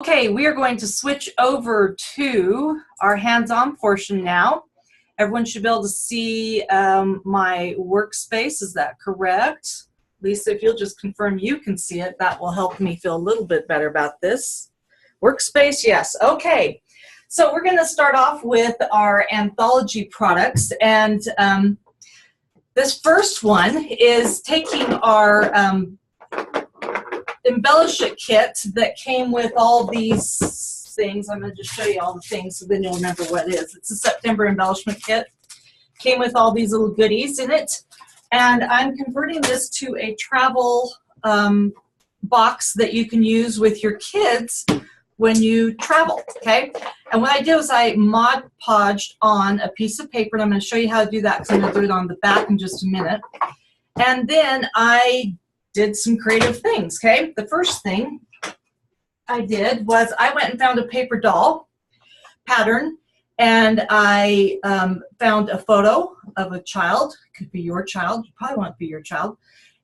Okay, we are going to switch over to our hands-on portion now. Everyone should be able to see my workspace. Is that correct? Lisa, if you'll just confirm you can see it, that will help me feel a little bit better about this. Workspace, yes. Okay, so we're going to start off with our anthology products. And this first one is taking our embellish it kit that came with all these things. I'm going to just show you all the things so then you'll remember what it is. It's a September embellishment kit. Came with all these little goodies in it. And I'm converting this to a travel box that you can use with your kids when you travel, okay? And what I did was I Mod Podged on a piece of paper, and I'm going to show you how to do that because I'm going to do it on the back in just a minute. And then I did some creative things, okay? The first thing I did was I went and found a paper doll pattern, and I found a photo of a child. Could be your child. You probably want it to be your child.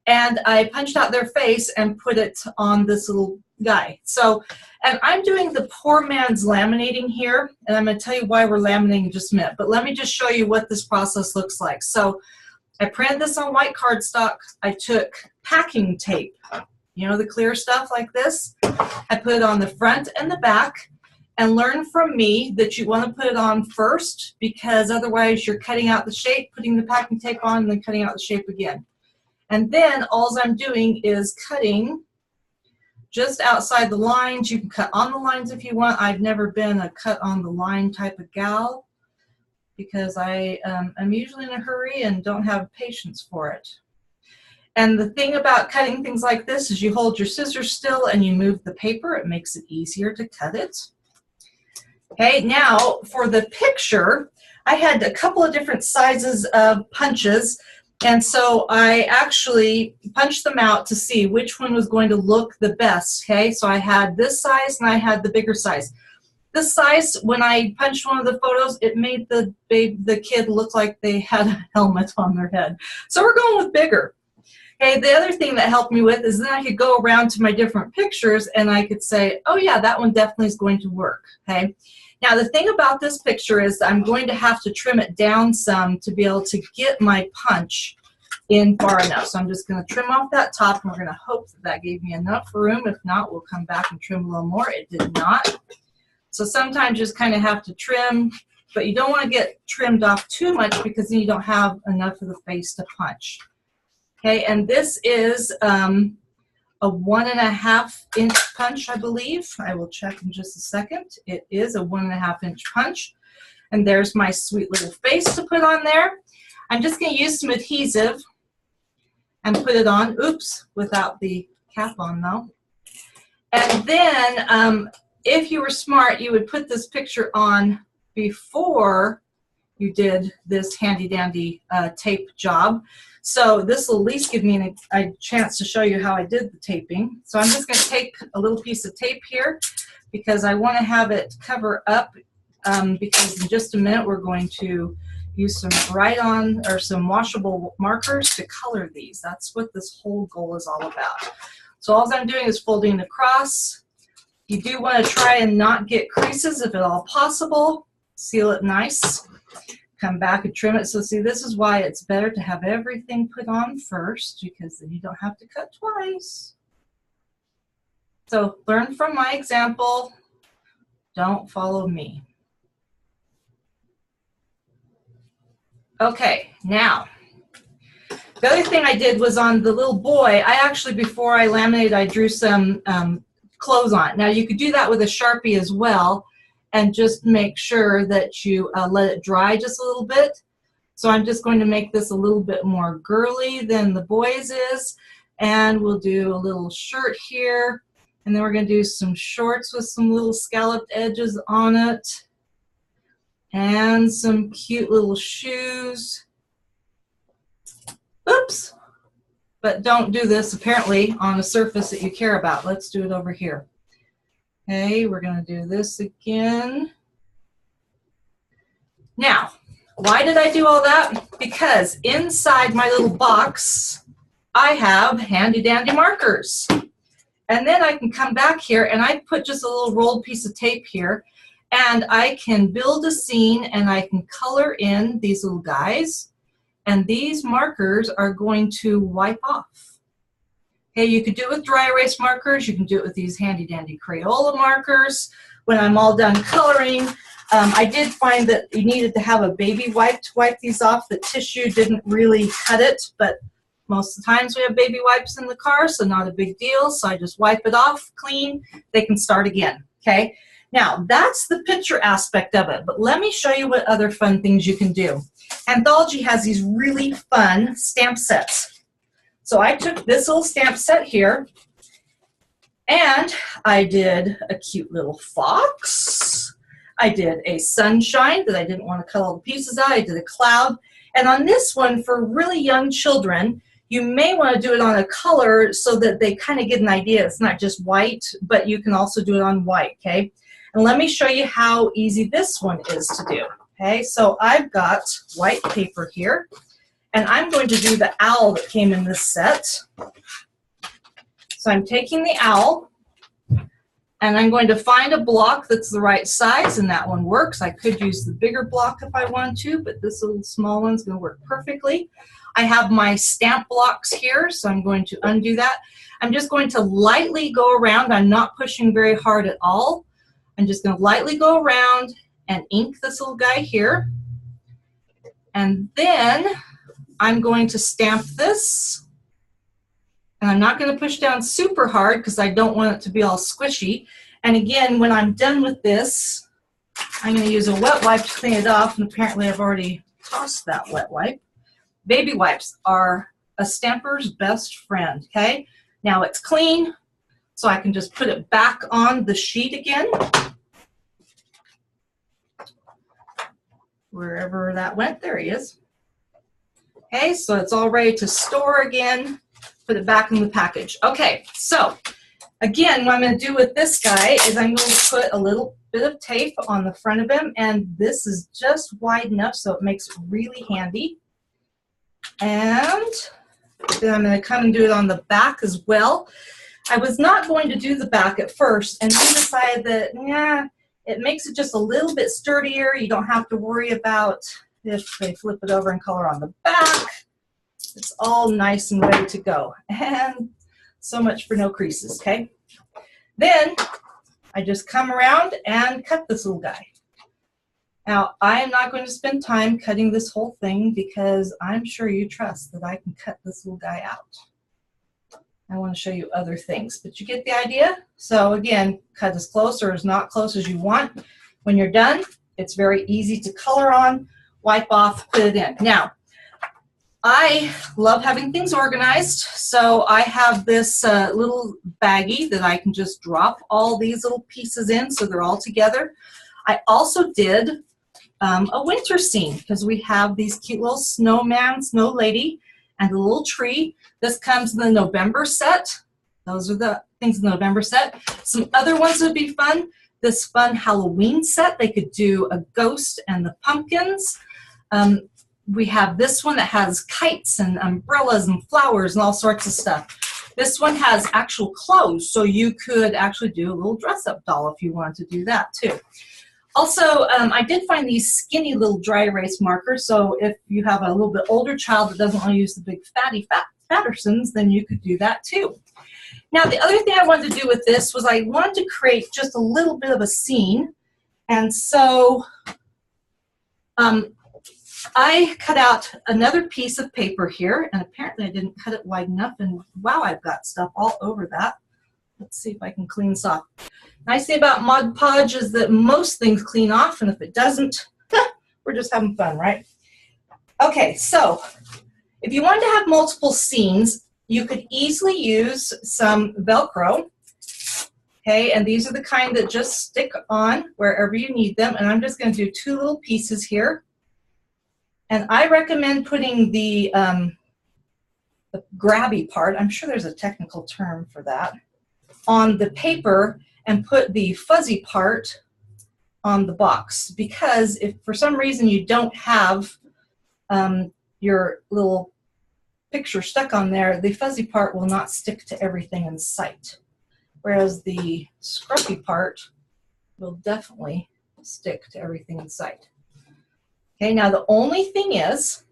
And I punched out their face and put it on this little guy. So, and I'm doing the poor man's laminating here, and I'm going to tell you why we're laminating in just a minute. But let me just show you what this process looks like. So I printed this on white cardstock. I took packing tape, you know, the clear stuff like this. I put it on the front and the back, and learn from me that you want to put it on first because otherwise you're cutting out the shape, putting the packing tape on, and then cutting out the shape again. And then all I'm doing is cutting just outside the lines. You can cut on the lines if you want. I've never been a cut on the line type of gal because I'm usually in a hurry and don't have patience for it. And the thing about cutting things like this is you hold your scissors still and you move the paper. It makes it easier to cut it. Okay, now for the picture, I had a couple of different sizes of punches, and so I actually punched them out to see which one was going to look the best, okay? So I had this size and I had the bigger size. This size, when I punched one of the photos, it made the kid look like they had a helmet on their head. So we're going with bigger. Okay, the other thing that helped me with is then I could go around to my different pictures and I could say, oh yeah, that one definitely is going to work, okay? Now the thing about this picture is I'm going to have to trim it down some to be able to get my punch in far enough. So I'm just going to trim off that top, and we're going to hope that that gave me enough room. If not, we'll come back and trim a little more. It did not. So sometimes you just kind of have to trim, but you don't want to get trimmed off too much because then you don't have enough of the face to punch. Okay, and this is a 1.5 inch punch, I believe. I will check in just a second. It is a 1.5 inch punch. And there's my sweet little face to put on there. I'm just going to use some adhesive and put it on. Oops, without the cap on though. And then if you were smart, you would put this picture on before you did this handy dandy tape job. So this will at least give me a chance to show you how I did the taping. So I'm just going to take a little piece of tape here because I want to have it cover up because in just a minute we're going to use some some washable markers to color these. That's what this whole goal is all about. So all I'm doing is folding across. You do want to try and not get creases if at all possible. Seal it nice. Come back and trim it. So see, this is why it's better to have everything put on first because then you don't have to cut twice. So learn from my example. Don't follow me. Okay, now, the other thing I did was on the little boy, I actually, before I laminated, I drew some clothes on it. Now you could do that with a Sharpie as well, and just make sure that you let it dry just a little bit. So I'm just going to make this a little bit more girly than the boys is. And we'll do a little shirt here. And then we're going to do some shorts with some little scalloped edges on it. And some cute little shoes. Oops. But don't do this apparently on a surface that you care about. Let's do it over here. Okay, we're going to do this again. Now, why did I do all that? Because inside my little box, I have handy dandy markers. And then I can come back here and I put just a little rolled piece of tape here, and I can build a scene and I can color in these little guys, and these markers are going to wipe off. Okay, you could do it with dry erase markers, you can do it with these handy dandy Crayola markers. When I'm all done coloring, I did find that you needed to have a baby wipe to wipe these off. The tissue didn't really cut it, but most of the times we have baby wipes in the car, so not a big deal. So I just wipe it off clean. They can start again, okay? Now, that's the picture aspect of it, but let me show you what other fun things you can do. Anthology has these really fun stamp sets. So I took this little stamp set here, and I did a cute little fox. I did a sunshine that I didn't want to cut all the pieces out. I did a cloud. And on this one, for really young children, you may want to do it on a color so that they kind of get an idea. It's not just white, but you can also do it on white, okay? And let me show you how easy this one is to do, okay? So I've got white paper here, and I'm going to do the owl that came in this set. So I'm taking the owl, and I'm going to find a block that's the right size, and that one works. I could use the bigger block if I want to, but this little small one's going to work perfectly. I have my stamp blocks here, so I'm going to undo that. I'm just going to lightly go around. I'm not pushing very hard at all. I'm just going to lightly go around and ink this little guy here. And then I'm going to stamp this. And I'm not going to push down super hard because I don't want it to be all squishy. And again, when I'm done with this, I'm going to use a wet wipe to clean it off. And apparently I've already tossed that wet wipe. Baby wipes are a stamper's best friend, okay? Now it's clean, so I can just put it back on the sheet again. Wherever that went, there he is. Okay, so it's all ready to store again. Put it back in the package. Okay, so again, what I'm going to do with this guy is I'm going to put a little bit of tape on the front of him, and this is just wide enough so it makes it really handy. And then I'm going to come and do it on the back as well. I was not going to do the back at first, and then decided that, yeah, it makes it just a little bit sturdier. You don't have to worry about if they flip it over and color on the back. It's all nice and ready to go. And so much for no creases, okay? Then I just come around and cut this little guy. Now, I am not going to spend time cutting this whole thing because I'm sure you trust that I can cut this little guy out. I want to show you other things, but you get the idea? So again, cut as close or as not close as you want. When you're done, it's very easy to color on, wipe off, put it in. Now, I love having things organized, so I have this little baggie that I can just drop all these little pieces in so they're all together. I also did a winter scene because we have these cute little snowman, snow lady, and a little tree. This comes in the November set. Those are the things in the November set. Some other ones would be fun. This fun Halloween set, they could do a ghost and the pumpkins. We have this one that has kites and umbrellas and flowers and all sorts of stuff. This one has actual clothes, so you could actually do a little dress-up doll if you wanted to do that too. Also, I did find these skinny little dry erase markers, so if you have a little bit older child that doesn't want to use the big fatty Pattersons, then you could do that too. Now, the other thing I wanted to do with this was I wanted to create just a little bit of a scene, and so I cut out another piece of paper here, and apparently I didn't cut it wide enough, and wow, I've got stuff all over that. Let's see if I can clean this off. Nice thing about Mod Podge is that most things clean off, and if it doesn't, we're just having fun, right? Okay, so if you wanted to have multiple scenes, you could easily use some Velcro. Okay, and these are the kind that just stick on wherever you need them, and I'm just going to do two little pieces here. And I recommend putting the grabby part, I'm sure there's a technical term for that, on the paper and put the fuzzy part on the box. Because if for some reason you don't have your little picture stuck on there, the fuzzy part will not stick to everything in sight. whereas the scruffy part will definitely stick to everything inside. Okay, now the only thing is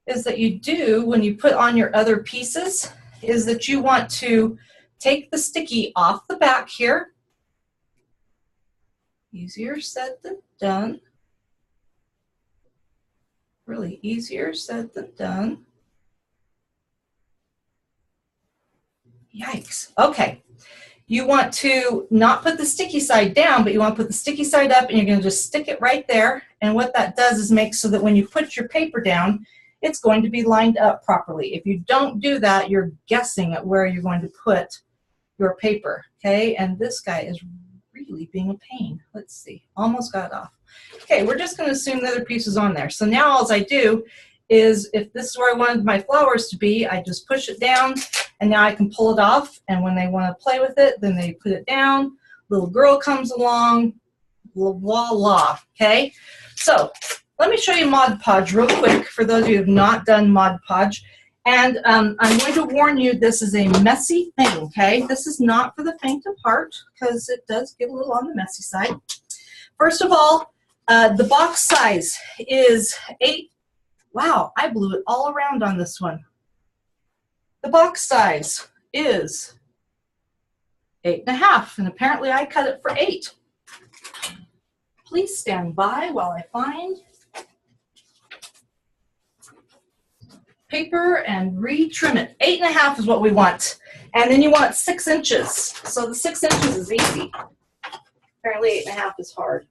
that you do, when you put on your other pieces, is that you want to take the sticky off the back here. Easier said than done. Really easier said than done. Yikes. Okay. You want to not put the sticky side down, but you want to put the sticky side up, and you're going to just stick it right there. And what that does is make so that when you put your paper down, it's going to be lined up properly. If you don't do that, you're guessing at where you're going to put your paper. Okay, and this guy is really being a pain. Let's see, almost got it off. Okay, we're just going to assume the other piece is on there. So now all I do is, if this is where I wanted my flowers to be, I just push it down, and now I can pull it off, and when they want to play with it, then they put it down, little girl comes along, voila, okay? So let me show you Mod Podge real quick for those of you who have not done Mod Podge. And I'm going to warn you, this is a messy thing, okay? This is not for the faint of heart, because it does get a little on the messy side. First of all, the box size is 8. Wow, I blew it all around on this one. The box size is 8.5, and apparently I cut it for 8. Please stand by while I find paper and re-trim it. 8.5 is what we want. And then you want 6 inches. So the 6 inches is easy. Apparently 8.5 is hard.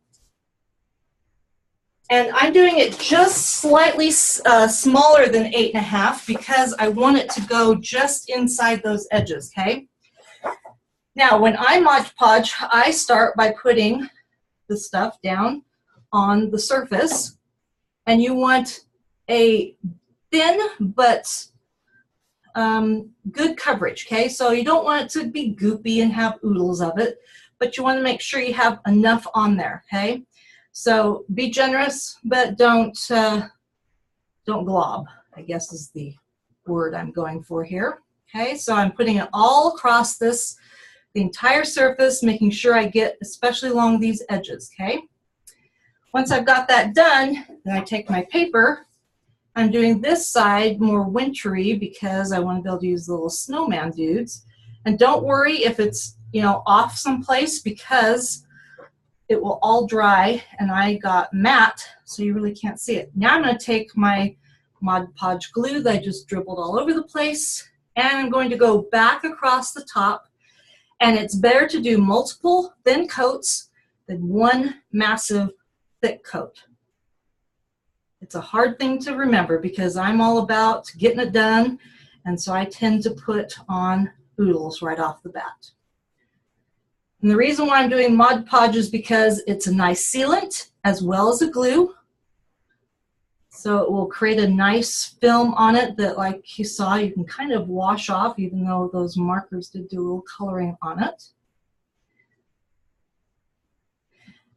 And I'm doing it just slightly smaller than 8.5 because I want it to go just inside those edges, okay? Now, when I Mod Podge, I start by putting the stuff down on the surface, and you want a thin but good coverage, okay? So you don't want it to be goopy and have oodles of it, but you want to make sure you have enough on there, okay? So be generous, but don't glob, I guess is the word I'm going for here. Okay, so I'm putting it all across this, the entire surface, making sure I get especially along these edges, okay? Once I've got that done, then I take my paper. I'm doing this side more wintry because I want to be able to use the little snowman dudes. And don't worry if it's, you know, off someplace, because it will all dry, and I got matte, so you really can't see it. Now I'm going to take my Mod Podge glue that I just dribbled all over the place, and I'm going to go back across the top, and it's better to do multiple thin coats than one massive thick coat. It's a hard thing to remember because I'm all about getting it done, and so I tend to put on oodles right off the bat. And the reason why I'm doing Mod Podge is because it's a nice sealant as well as a glue. So it will create a nice film on it that, like you saw, you can kind of wash off, even though those markers did do a little coloring on it.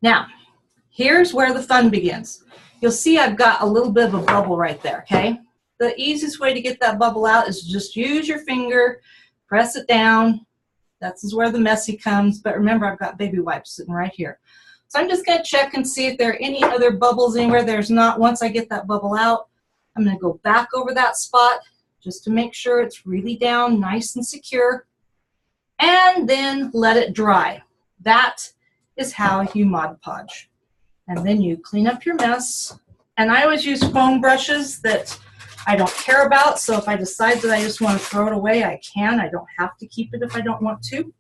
Now, here's where the fun begins. You'll see I've got a little bit of a bubble right there, okay? The easiest way to get that bubble out is just use your finger, press it down. That's where the messy comes, but remember I've got baby wipes sitting right here. So I'm just going to check and see if there are any other bubbles anywhere. There's not. Once I get that bubble out, I'm going to go back over that spot just to make sure it's really down, nice and secure, and then let it dry. That is how you Mod Podge. And then you clean up your mess. And I always use foam brushes that I don't care about, so if I decide that I just want to throw it away, I can. I don't have to keep it if I don't want to.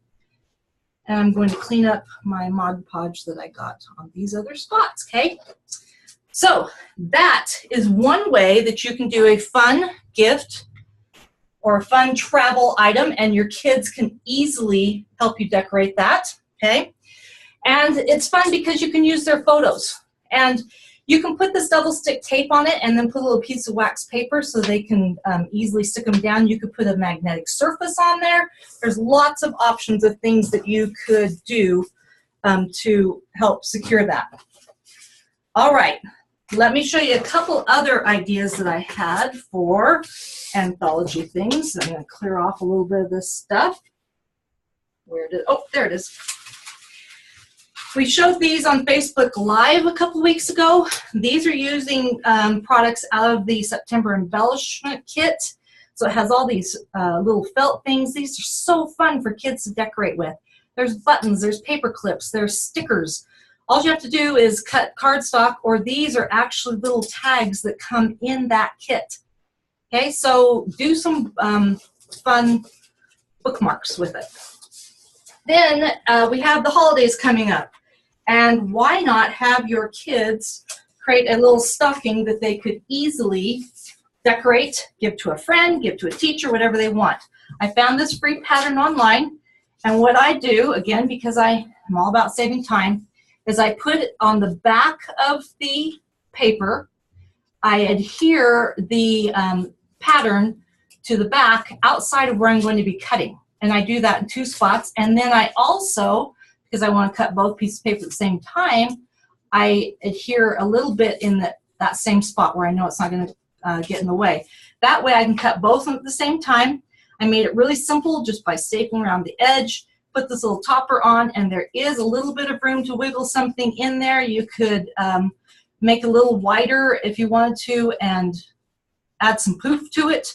And I'm going to clean up my Mod Podge that I got on these other spots, okay? So that is one way that you can do a fun gift or a fun travel item, and your kids can easily help you decorate that, okay? And it's fun because you can use their photos. And you can put this double stick tape on it and then put a little piece of wax paper so they can easily stick them down. You could put a magnetic surface on there. There's lots of options of things that you could do to help secure that. All right, let me show you a couple other ideas that I had for anthology things. I'm going to clear off a little bit of this stuff. where it is. Oh, there it is. We showed these on Facebook Live a couple weeks ago. These are using products out of the September embellishment kit. So it has all these little felt things. These are so fun for kids to decorate with. There's buttons, there's paper clips, there's stickers. All you have to do is cut cardstock, or these are actually little tags that come in that kit. Okay, so do some fun bookmarks with it. Then we have the holidays coming up. And why not have your kids create a little stocking that they could easily decorate, give to a friend, give to a teacher, whatever they want. I found this free pattern online, and what I do, again, because I'm all about saving time, is I put it on the back of the paper. I adhere the pattern to the back outside of where I'm going to be cutting. And I do that in 2 spots. And then I also, because I want to cut both pieces of paper at the same time, I adhere a little bit in that same spot where I know it's not going to get in the way. That way I can cut both of them at the same time. I made it really simple just by stapling around the edge, put this little topper on, and there is a little bit of room to wiggle something in there. You could make it a little wider if you wanted to and add some poof to it.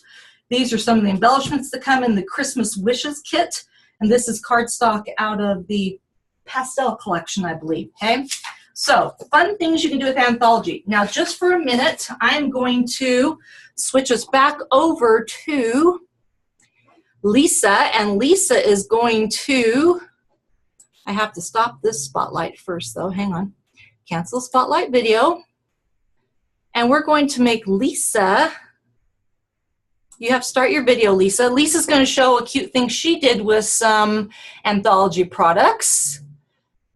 These are some of the embellishments that come in the Christmas Wishes kit, and this is cardstock out of the pastel collection, I believe. Okay, so fun things you can do with Anthology. Now, just for a minute, I'm going to switch us back over to Lisa, and Lisa is going to, I have to stop this spotlight first though, hang on, cancel spotlight video, and we're going to make Lisa, you have to start your video, Lisa. Lisa's going to show a cute thing she did with some Anthology products,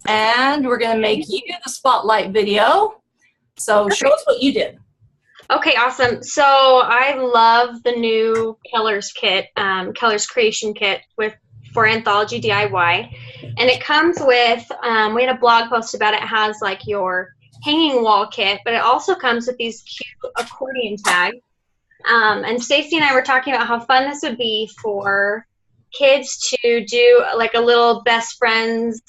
and we're going to make you the spotlight video. So show us what you did. Okay, awesome. So I love the new Keller's kit, Keller's Creation Kit for Anthology DIY. And it comes with, we had a blog post about it. It has like your hanging wall kit, but it also comes with these cute accordion tags. And Stacy and I were talking about how fun this would be for kids to do like a little best friends,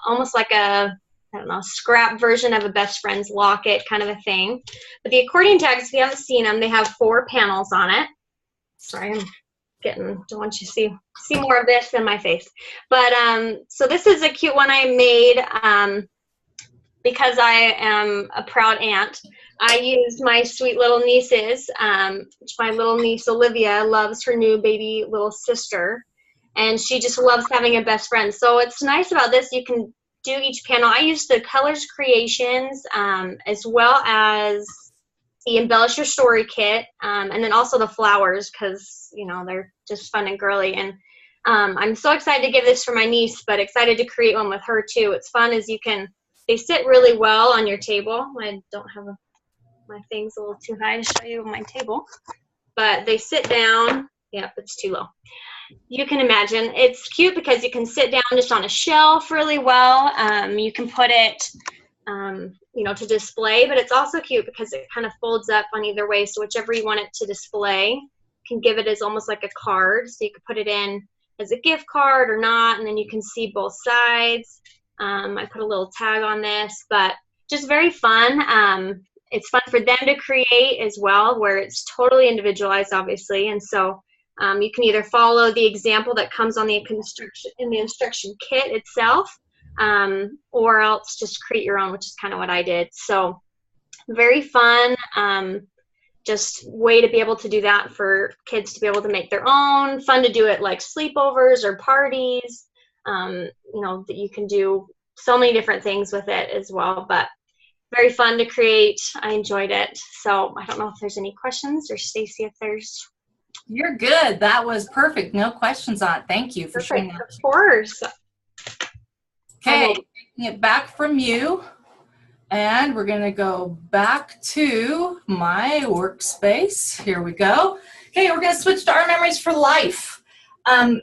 almost like a, I don't know, scrap version of a best friend's locket kind of a thing. But the accordion tags, if you haven't seen them, they have 4 panels on it. Sorry, I'm don't want you to see more of this than my face. But so this is a cute one I made because I am a proud aunt. I used my sweet little nieces, which my little niece Olivia loves her new baby little sister, and she just loves having a best friend. So what's nice about this, you can do each panel. I use the Colors Creations as well as the Embellish Your Story kit, and then also the flowers because, you know, they're just fun and girly. And I'm so excited to give this for my niece, but excited to create one with her too. It's fun as they sit really well on your table. I don't have my thing's a little too high to show you my table, but they sit down. Yep, it's too low. You can imagine it's cute because you can sit down just on a shelf really well. You can put it, you know, to display, but it's also cute because it kind of folds up on either way. So whichever you want it to display, you can give it as almost like a card. So you could put it in as a gift card or not, and then you can see both sides. I put a little tag on this, but just very fun. It's fun for them to create as well, where it's totally individualized, obviously, and so you can either follow the example that comes on the instruction kit itself, or else just create your own, which is kind of what I did. So very fun, just way to be able to do that for kids to be able to make their own. Fun to do it like sleepovers or parties. You know, that you can do so many different things with it as well, but very fun to create. I enjoyed it. So I don't know if there's any questions, or Stacy, if there's. You're good. That was perfect. No questions on it. Thank you for sharing that. Of course. Okay, taking it back from you, and we're going to go back to my workspace. Here we go. Okay, we're going to switch to Our Memories for Life. And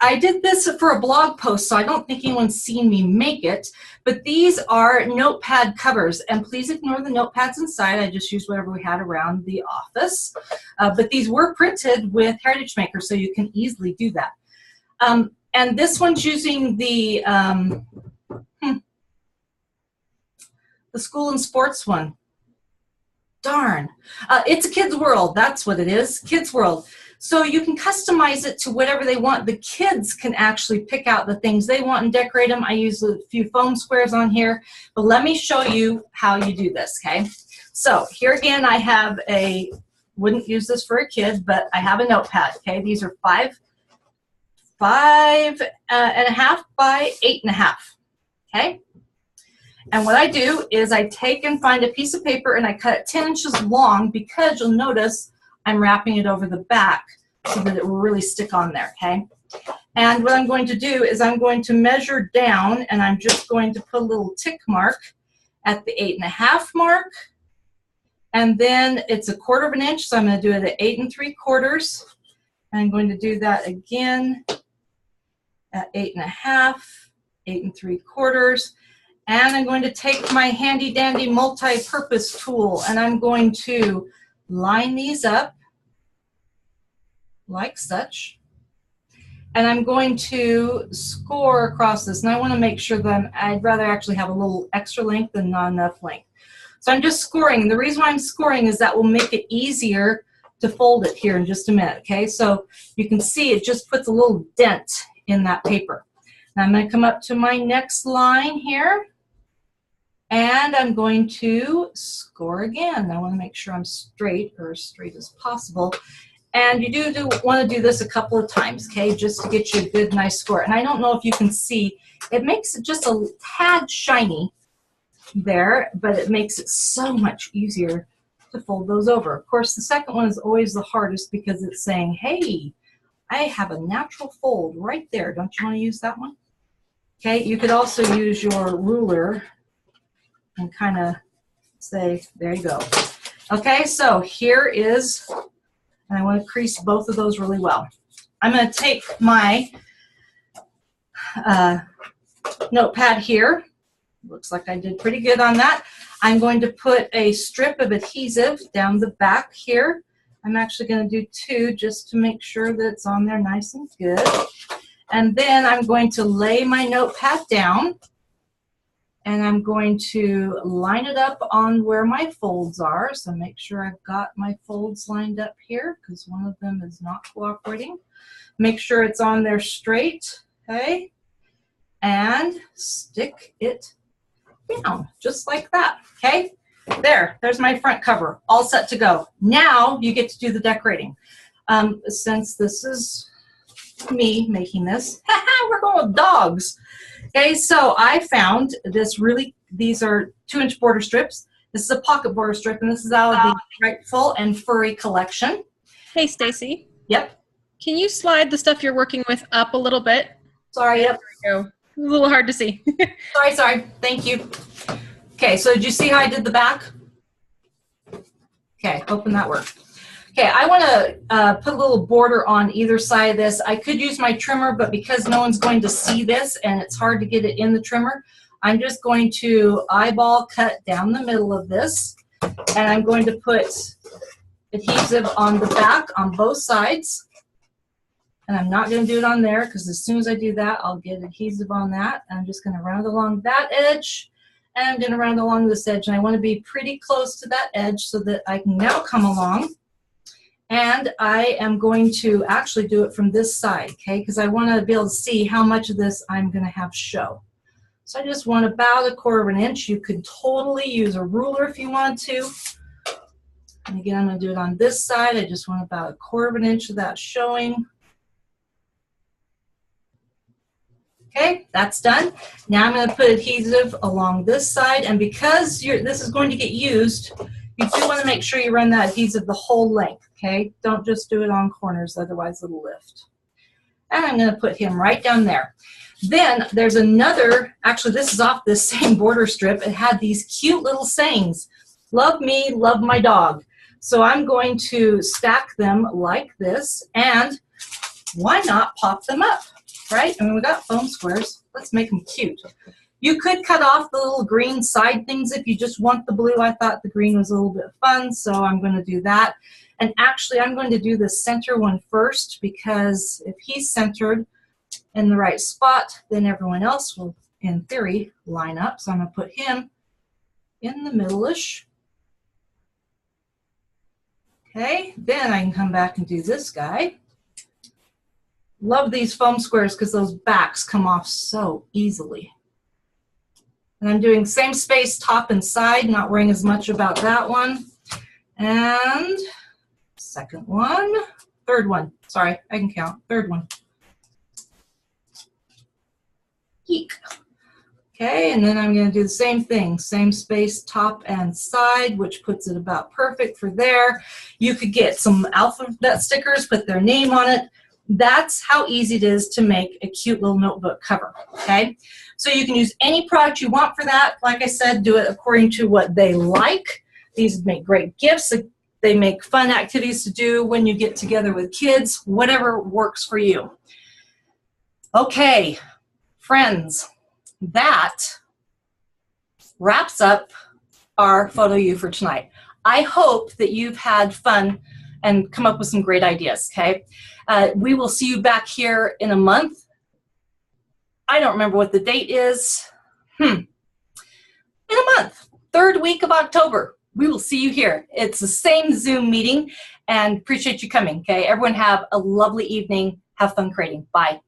I did this for a blog post, so I don't think anyone's seen me make it, but these are notepad covers, and please ignore the notepads inside. I just used whatever we had around the office, but these were printed with Heritage Maker, so you can easily do that. And this one's using the school and sports one. Darn. It's a Kids World. That's what it is. Kids World. So you can customize it to whatever they want. The kids can actually pick out the things they want and decorate them. I use a few foam squares on here. But let me show you how you do this, okay? So here again, I have wouldn't use this for a kid, but I have a notepad, okay? These are 5.5 by 8.5, okay? And what I do is I take and find a piece of paper and I cut it 10 inches long because you'll notice I'm wrapping it over the back so that it will really stick on there, okay? And what I'm going to do is I'm going to measure down and I'm just going to put a little tick mark at the 8.5 mark. And then it's 1/4 inch, so I'm going to do it at 8 3/4. And I'm going to do that again at 8.5, 8 3/4. And I'm going to take my handy dandy multi-purpose tool and I'm going to line these up like such. And I'm going to score across this. And I want to make sure that I'd rather actually have a little extra length than not enough length. So I'm just scoring. The reason why I'm scoring is that will make it easier to fold it here in just a minute, okay? So you can see it just puts a little dent in that paper. Now I'm going to come up to my next line here. And I'm going to score again. I want to make sure I'm straight or as straight as possible. And you do want to do this a couple of times, okay, just to get you a good, nice score. And I don't know if you can see, it makes it just a tad shiny there, but it makes it so much easier to fold those over. Of course, the second one is always the hardest because it's saying, hey, I have a natural fold right there. Don't you want to use that one? Okay, you could also use your ruler and kind of say, there you go. Okay, so here is, and I want to crease both of those really well. I'm going to take my notepad here. Looks like I did pretty good on that. I'm going to put a strip of adhesive down the back here. I'm actually going to do 2 just to make sure that it's on there nice and good. And then I'm going to lay my notepad down. And I'm going to line it up on where my folds are. So make sure I've got my folds lined up here because one of them is not cooperating. Make sure it's on there straight, okay? And stick it down, just like that, okay? There's my front cover, all set to go. Now you get to do the decorating. Since this is me making this, we're going with dogs. Okay, so I found this these are 2-inch border strips. This is a pocket border strip, and this is out of the Rightful and Furry collection. Hey, Stacy. Yep. Can you slide the stuff you're working with up a little bit? Sorry, yep. There we go. A little hard to see. Sorry. Thank you. Okay, so did you see how I did the back? Okay, hoping that worked. Okay, I want to put a little border on either side of this. I could use my trimmer, but because no one's going to see this and it's hard to get it in the trimmer, I'm just going to eyeball cut down the middle of this. And I'm going to put adhesive on the back on both sides. And I'm not going to do it on there because as soon as I do that, I'll get adhesive on that. I'm just going to round along that edge. And I'm going to round along this edge. And I want to be pretty close to that edge so that I can now come along. And I am going to actually do it from this side, okay, because I want to be able to see how much of this I'm going to have show. So I just want about 1/4 inch. You could totally use a ruler if you want to. And again, I'm going to do it on this side. I just want about 1/4 inch of that showing. Okay, that's done. Now I'm going to put adhesive along this side. And because this is going to get used, you do want to make sure you run that adhesive the whole length, okay? Don't just do it on corners, otherwise it'll lift. And I'm going to put him right down there. Then there's another, actually this is off this same border strip. It had these cute little sayings. Love me, love my dog. So I'm going to stack them like this, and why not pop them up, right? I mean, we got foam squares. Let's make them cute. You could cut off the little green side things if you just want the blue. I thought the green was a little bit fun, so I'm going to do that. And actually, I'm going to do the center one first because if he's centered, in the right spot, then everyone else will, in theory, line up. So I'm going to put him in the middle-ish. Okay, then I can come back and do this guy. Love these foam squares because those backs come off so easily. And I'm doing same space top and side, not worrying as much about that one. And second one, third one. Sorry, I can count. Third one. Eek. Okay, and then I'm going to do the same thing. Same space top and side, which puts it about perfect for there. You could get some alphabet stickers, put their name on it. That's how easy it is to make a cute little notebook cover, okay? So you can use any product you want for that. Like I said, do it according to what they like. These make great gifts. They make fun activities to do when you get together with kids, whatever works for you. Okay, friends, that wraps up our photo you for tonight. I hope that you've had fun and come up with some great ideas, okay? We will see you back here in a month. I don't remember what the date is. In a month, 3rd week of October. We will see you here. It's the same Zoom meeting, and appreciate you coming, okay? Everyone have a lovely evening. Have fun creating. Bye.